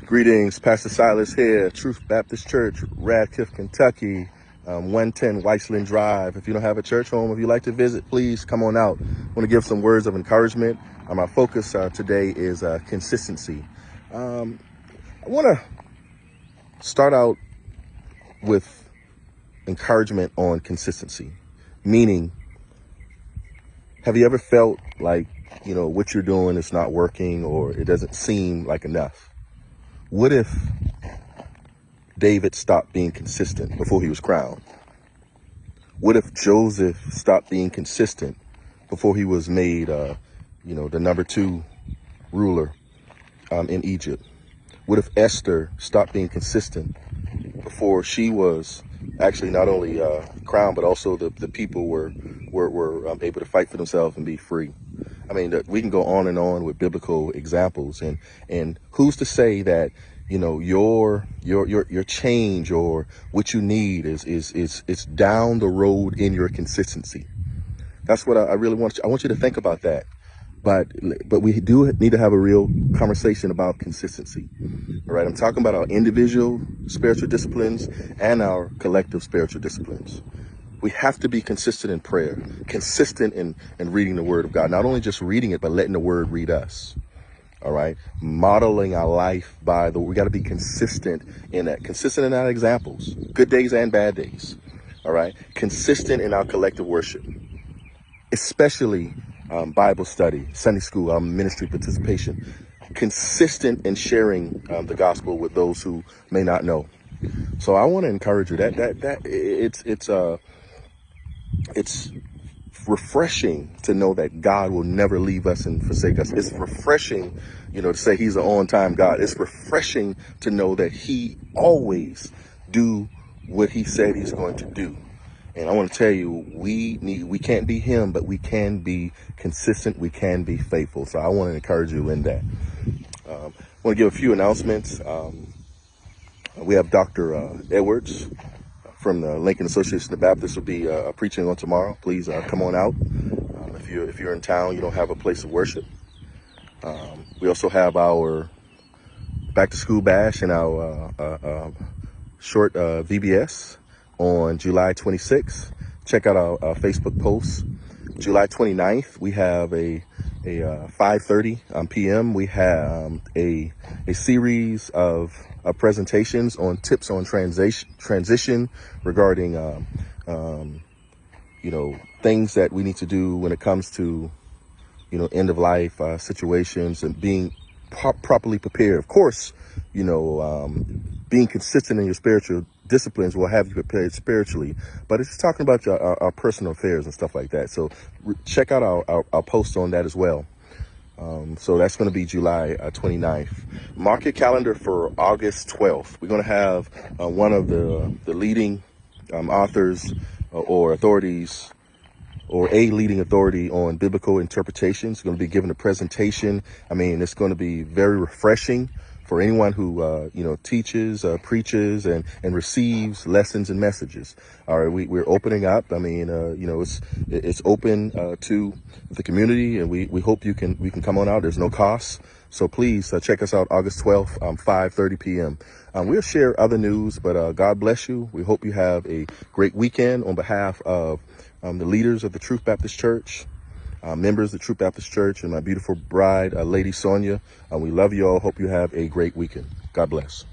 Greetings, Pastor Silas here, Truth Baptist Church, Radcliffe, Kentucky, 110 Weisland Drive. If you don't have a church home, if you'd like to visit, please come on out. I want to give some words of encouragement. Our focus today is consistency. I want to start out with encouragement on consistency, meaning, have you ever felt like, what you're doing is not working or it doesn't seem like enough? What if David stopped being consistent before he was crowned? What if Joseph stopped being consistent before he was made, the number 2 ruler in Egypt? What if Esther stopped being consistent before she was actually not only crowned, but also the people were able to fight for themselves and be free? I mean, we can go on and on with biblical examples, and who's to say that your change or what you need is down the road in your consistency. That's what I really want. I want you to think about that. But we do need to have a real conversation about consistency. All right, I'm talking about our individual spiritual disciplines and our collective spiritual disciplines. We have to be consistent in prayer, consistent in reading the Word of God. Not only just reading it, but letting the Word read us. All right, modeling our life by we got to be consistent in our examples, good days and bad days. All right, consistent in our collective worship, especially Bible study, Sunday school, ministry participation, consistent in sharing the gospel with those who may not know. So I want to encourage you that it's refreshing to know that God will never leave us and forsake us. It's refreshing, to say He's an on-time God. It's refreshing to know that He always do what He said He's going to do. And I want to tell you, we can't be Him, but we can be consistent. We can be faithful. So I want to encourage you in that. I want to give a few announcements. We have Dr. Edwards from the Lincoln Association of Baptists will be preaching on tomorrow. Please come on out. If you're in town, you don't have a place of worship. We also have our back to school bash and our short VBS on July 26th. Check out our Facebook posts. July 29th, we have a 5:30 p.m. We have a series of presentations on tips on transition regarding things that we need to do when it comes to end of life situations and being properly prepared. Of course, being consistent in your spiritual disciplines will have you prepared spiritually, but it's talking about our personal affairs and stuff like that. So check out our post on that as well. So that's going to be July 29th. Mark your calendar for August 12th. We're going to have one of the leading authors or authorities, or a leading authority on biblical interpretations, going to be giving a presentation. I mean, it's going to be very refreshing for anyone who, teaches, preaches, and receives lessons and messages. All right, we're opening up. I mean, it's open to the community, and we hope we can come on out. There's no cost. So please check us out August 12th, 5:30 p.m. We'll share other news, but God bless you. We hope you have a great weekend on behalf of the leaders of the Truth Baptist Church, members of the Truth Baptist Church, and my beautiful bride, Lady Sonia. We love you all. Hope you have a great weekend. God bless.